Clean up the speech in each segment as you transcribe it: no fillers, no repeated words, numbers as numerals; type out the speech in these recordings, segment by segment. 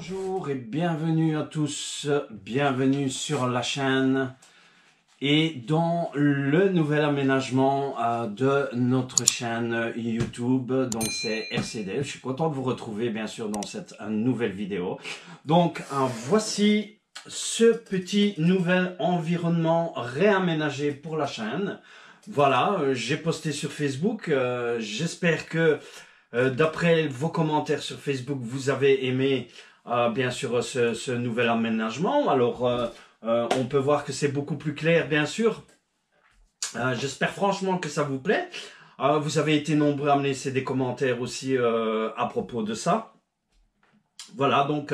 Bonjour et bienvenue à tous, bienvenue sur la chaîne et dans le nouvel aménagement de notre chaîne YouTube, donc c'est RCD. Je suis content de vous retrouver bien sûr dans cette nouvelle vidéo. Donc voici ce petit nouvel environnement réaménagé pour la chaîne. Voilà, j'ai posté sur Facebook, j'espère que d'après vos commentaires sur Facebook, vous avez aimé bien sûr ce nouvel aménagement. Alors, on peut voir que c'est beaucoup plus clair, bien sûr. J'espère franchement que ça vous plaît. Vous avez été nombreux à me laisser des commentaires aussi à propos de ça. Voilà, donc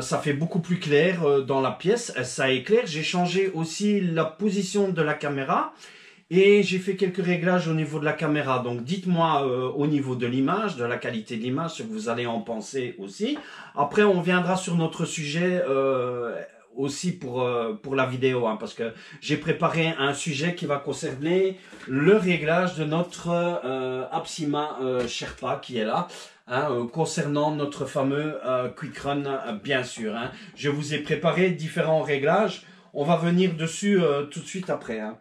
ça fait beaucoup plus clair dans la pièce. Ça éclaire. J'ai changé aussi la position de la caméra. Et j'ai fait quelques réglages au niveau de la caméra. Donc dites-moi au niveau de l'image, de la qualité de l'image, ce que vous allez en penser aussi. Après, on viendra sur notre sujet aussi pour la vidéo, hein, parce que j'ai préparé un sujet qui va concerner le réglage de notre Apsima Sherpa qui est là. Hein, concernant notre fameux Quick Run, bien sûr. Hein. Je vous ai préparé différents réglages. On va venir dessus tout de suite après. Hein.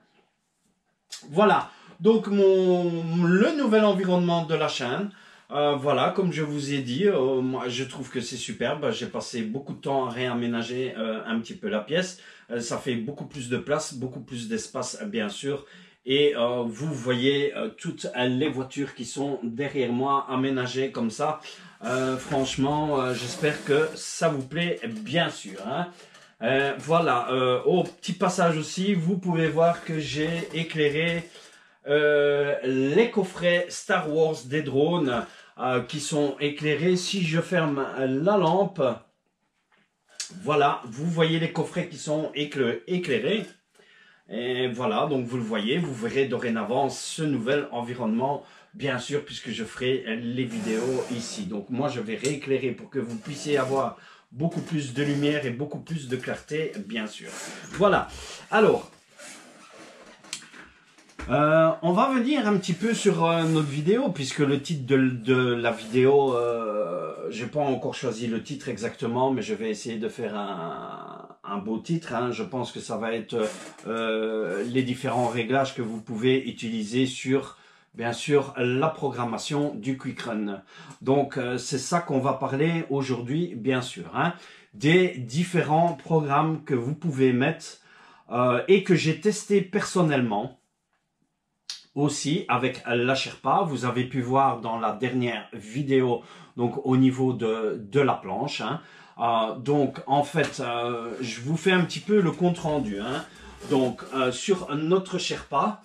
Voilà, donc le nouvel environnement de la chaîne, voilà, comme je vous ai dit, moi je trouve que c'est superbe. J'ai passé beaucoup de temps à réaménager un petit peu la pièce. Ça fait beaucoup plus de place, beaucoup plus d'espace bien sûr. Et vous voyez toutes les voitures qui sont derrière moi aménagées comme ça. Franchement, j'espère que ça vous plaît bien sûr. Hein. Voilà, au petit passage aussi, vous pouvez voir que j'ai éclairé les coffrets Star Wars des drones qui sont éclairés. Si je ferme la lampe, voilà, vous voyez les coffrets qui sont éclairés. Et voilà, donc vous le voyez, vous verrez dorénavant ce nouvel environnement, bien sûr, puisque je ferai les vidéos ici. Donc moi, je vais rééclairer pour que vous puissiez avoir beaucoup plus de lumière et beaucoup plus de clarté, bien sûr. Voilà. Alors, on va venir un petit peu sur notre vidéo, puisque le titre de la vidéo, j'ai pas encore choisi le titre exactement, mais je vais essayer de faire un beau titre. Hein. Je pense que ça va être les différents réglages que vous pouvez utiliser sur, bien sûr, la programmation du Quick Run. Donc, c'est ça qu'on va parler aujourd'hui, bien sûr. Hein, des différents programmes que vous pouvez mettre et que j'ai testé personnellement aussi avec la Sherpa. Vous avez pu voir dans la dernière vidéo, donc au niveau de la planche. Hein. Donc, en fait, je vous fais un petit peu le compte rendu. Hein. Donc, sur notre Sherpa,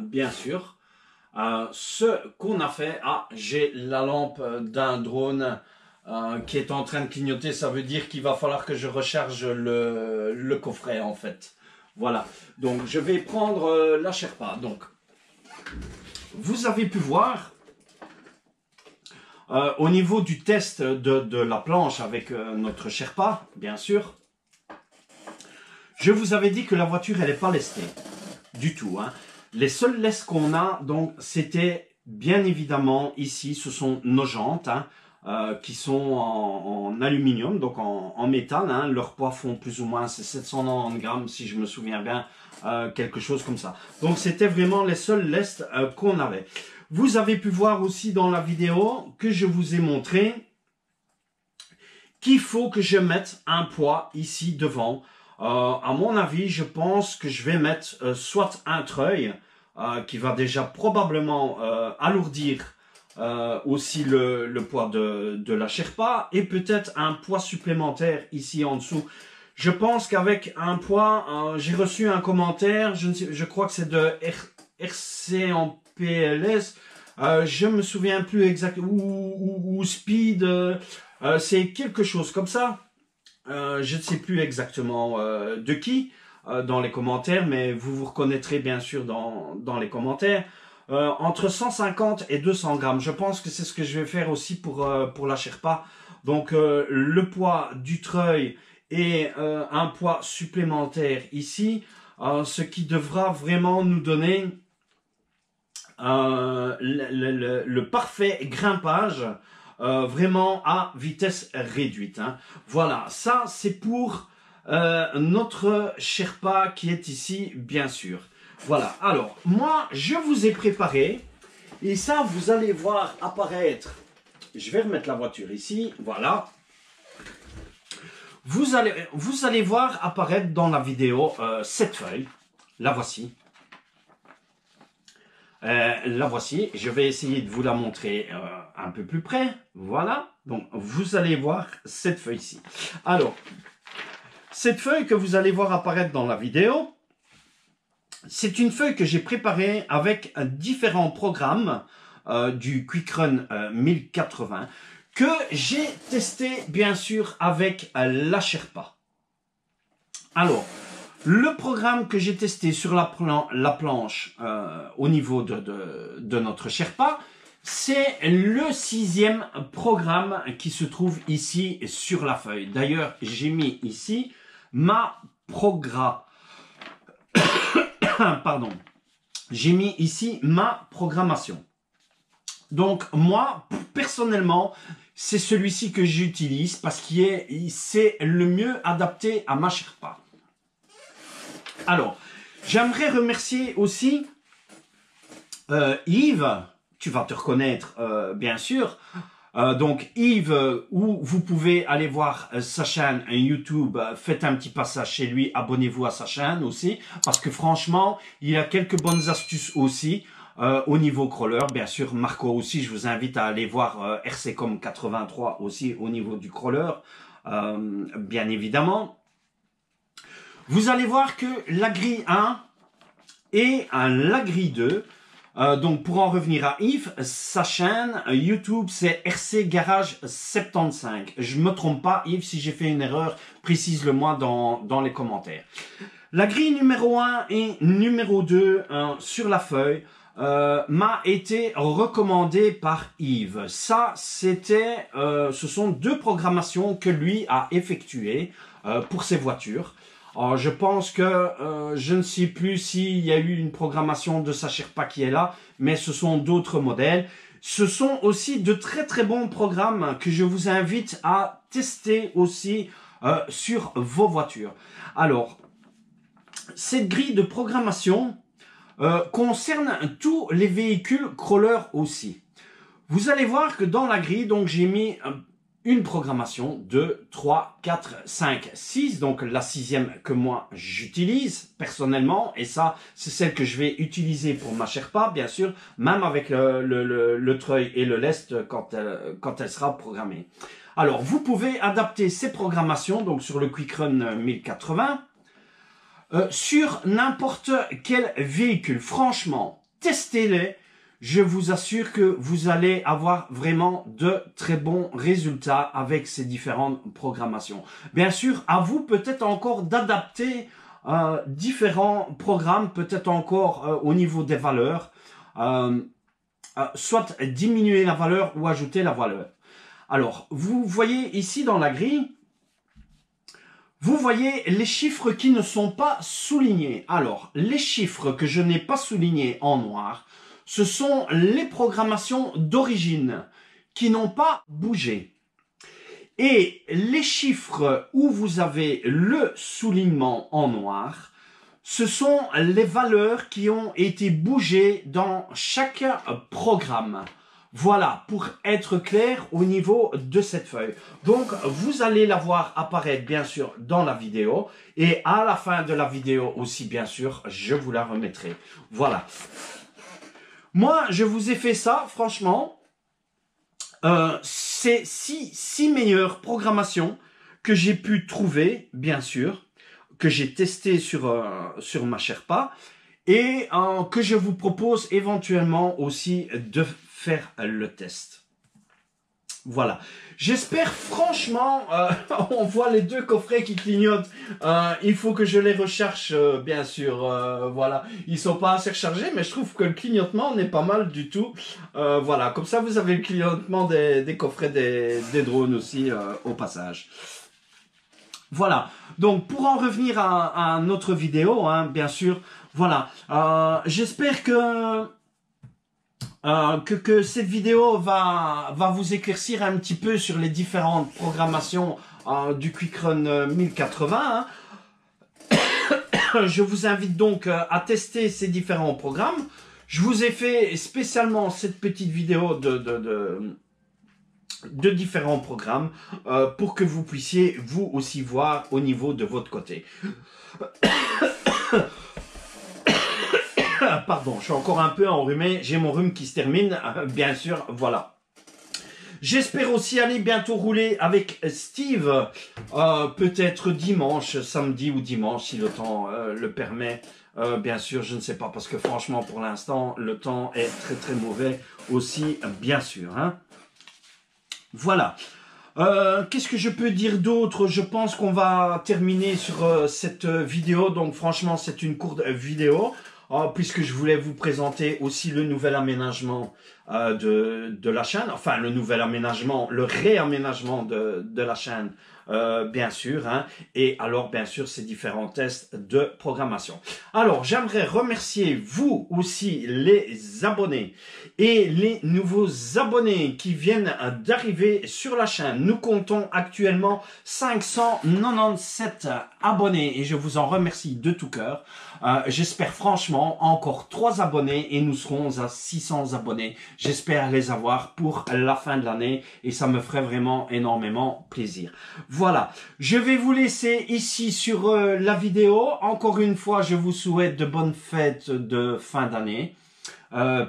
bien sûr, ce qu'on a fait, j'ai la lampe d'un drone qui est en train de clignoter, ça veut dire qu'il va falloir que je recharge le coffret en fait. Voilà, donc je vais prendre la Sherpa. Donc, vous avez pu voir au niveau du test de la planche avec notre Sherpa, bien sûr, je vous avais dit que la voiture, elle n'est pas lestée du tout. Hein. Les seules lestes qu'on a, donc, c'était bien évidemment ici, ce sont nos jantes hein, qui sont en aluminium, donc en métal. Hein. Leur poids font plus ou moins 790 grammes, si je me souviens bien, quelque chose comme ça. Donc, c'était vraiment les seules lestes qu'on avait. Vous avez pu voir aussi dans la vidéo que je vous ai montré qu'il faut que je mette un poids ici devant. À mon avis, je pense que je vais mettre soit un treuil qui va déjà probablement alourdir aussi le poids de la Sherpa et peut-être un poids supplémentaire ici en dessous. Je pense qu'avec un poids, j'ai reçu un commentaire, je crois que c'est de RC en PLS, je me souviens plus exactement, ou Speed, c'est quelque chose comme ça. Je ne sais plus exactement de qui dans les commentaires, mais vous vous reconnaîtrez bien sûr dans les commentaires. Entre 150 et 200 grammes. Je pense que c'est ce que je vais faire aussi pour la Sherpa. Donc le poids du treuil et un poids supplémentaire ici, ce qui devra vraiment nous donner le parfait grimpage vraiment à vitesse réduite. Hein. Voilà, ça c'est pour notre Sherpa qui est ici, bien sûr. Voilà, alors moi je vous ai préparé, et ça vous allez voir apparaître, je vais remettre la voiture ici, voilà. Vous allez voir apparaître dans la vidéo cette feuille, la voici. La voici, je vais essayer de vous la montrer un peu plus près, voilà. Donc vous allez voir cette feuille-ci. Alors, cette feuille que vous allez voir apparaître dans la vidéo, c'est une feuille que j'ai préparée avec différents programmes du Quick Run 1080 que j'ai testé bien sûr avec la Sherpa. Alors, le programme que j'ai testé sur la planche au niveau de notre Sherpa, c'est le 6e programme qui se trouve ici sur la feuille. D'ailleurs, j'ai mis ici ma pardon. J'ai mis ici ma programmation. Donc moi, personnellement, c'est celui-ci que j'utilise parce que c'est le mieux adapté à ma Sherpa. Alors, j'aimerais remercier aussi Yves, tu vas te reconnaître bien sûr. Donc Yves, où vous pouvez aller voir sa chaîne YouTube, faites un petit passage chez lui, abonnez-vous à sa chaîne aussi, parce que franchement, il a quelques bonnes astuces aussi au niveau crawler. Bien sûr, Marco aussi, je vous invite à aller voir RCCom 83 aussi au niveau du crawler, bien évidemment. Vous allez voir que la grille 1 et la grille 2, donc pour en revenir à Yves, sa chaîne YouTube c'est RC Garage 75. Je me trompe pas Yves, si j'ai fait une erreur, précise-le moi dans les commentaires. La grille numéro 1 et numéro 2 sur la feuille m'a été recommandée par Yves. Ça c'était, ce sont 2 programmations que lui a effectuées pour ses voitures. Alors, je pense que je ne sais plus s'il y a eu une programmation de sa Sherpa qui est là, mais ce sont d'autres modèles. Ce sont aussi de très très bons programmes que je vous invite à tester aussi sur vos voitures. Alors, cette grille de programmation concerne tous les véhicules crawler aussi. Vous allez voir que dans la grille, donc j'ai mis une programmation 2, 3, 4, 5, 6, donc la 6e que moi j'utilise personnellement, et ça c'est celle que je vais utiliser pour ma Sherpa, bien sûr, même avec le treuil et le lest quand elle sera programmée. Alors vous pouvez adapter ces programmations, donc sur le Quick Run 1080, sur n'importe quel véhicule. Franchement, testez-les. Je vous assure que vous allez avoir vraiment de très bons résultats avec ces différentes programmations. Bien sûr, à vous peut-être encore d'adapter différents programmes, peut-être encore au niveau des valeurs, soit diminuer la valeur ou ajouter la valeur. Alors, vous voyez ici dans la grille, vous voyez les chiffres qui ne sont pas soulignés. Alors, les chiffres que je n'ai pas soulignés en noir, ce sont les programmations d'origine qui n'ont pas bougé. Et les chiffres où vous avez le soulignement en noir, ce sont les valeurs qui ont été bougées dans chaque programme. Voilà, pour être clair au niveau de cette feuille. Donc, vous allez la voir apparaître, bien sûr, dans la vidéo. Et à la fin de la vidéo aussi, bien sûr, je vous la remettrai. Voilà. Moi, je vous ai fait ça, franchement. C'est 6 meilleures programmations que j'ai pu trouver, bien sûr, que j'ai testé sur ma Sherpa. Et que je vous propose éventuellement aussi de faire le test. Voilà. J'espère franchement, on voit les 2 coffrets qui clignotent. Il faut que je les recherche, bien sûr. Voilà. Ils sont pas assez rechargés, mais je trouve que le clignotement n'est pas mal du tout. Voilà. Comme ça, vous avez le clignotement des coffrets des drones aussi au passage. Voilà. Donc, pour en revenir à notre vidéo, hein, bien sûr. Voilà. J'espère que que cette vidéo va vous éclaircir un petit peu sur les différentes programmations du QuickRun 1080. Je vous invite donc à tester ces différents programmes. Je vous ai fait spécialement cette petite vidéo de différents programmes pour que vous puissiez vous aussi voir au niveau de votre côté. Pardon, je suis encore un peu enrhumé, j'ai mon rhume qui se termine, bien sûr, voilà. J'espère aussi aller bientôt rouler avec Steve, peut-être dimanche, samedi ou dimanche, si le temps le permet. Bien sûr, je ne sais pas, parce que franchement, pour l'instant, le temps est très très mauvais aussi, bien sûr. Hein. Voilà. Qu'est-ce que je peux dire d'autre? Je pense qu'on va terminer sur cette vidéo. Donc franchement, c'est une courte vidéo. Puisque je voulais vous présenter aussi le nouvel aménagement de la chaîne, enfin le nouvel aménagement, le réaménagement de la chaîne, bien sûr, hein, et alors bien sûr ces différents tests de programmation. Alors j'aimerais remercier vous aussi les abonnés et les nouveaux abonnés qui viennent d'arriver sur la chaîne. Nous comptons actuellement 597 abonnés et je vous en remercie de tout cœur. J'espère franchement encore 3 abonnés et nous serons à 600 abonnés. J'espère les avoir pour la fin de l'année et ça me ferait vraiment énormément plaisir. Voilà, je vais vous laisser ici sur la vidéo. Encore une fois, je vous souhaite de bonnes fêtes de fin d'année.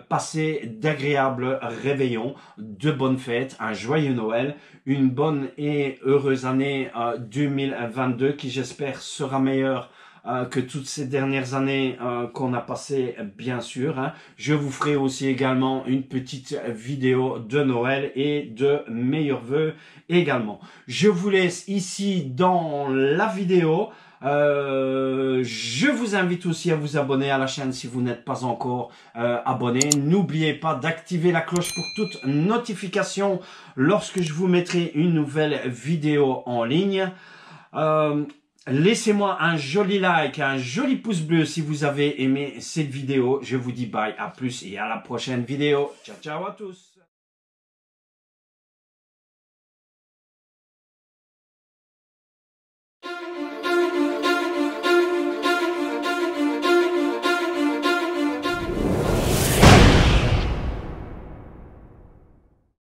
Passez d'agréables réveillons, de bonnes fêtes, un joyeux Noël, une bonne et heureuse année 2022 qui j'espère sera meilleure que toutes ces dernières années qu'on a passées, bien sûr. Hein. Je vous ferai aussi également une petite vidéo de Noël et de meilleurs vœux également. Je vous laisse ici dans la vidéo. Je vous invite aussi à vous abonner à la chaîne si vous n'êtes pas encore abonné. N'oubliez pas d'activer la cloche pour toute notification lorsque je vous mettrai une nouvelle vidéo en ligne. Laissez-moi un joli like, un joli pouce bleu si vous avez aimé cette vidéo. Je vous dis bye, à plus et à la prochaine vidéo. Ciao, ciao à tous.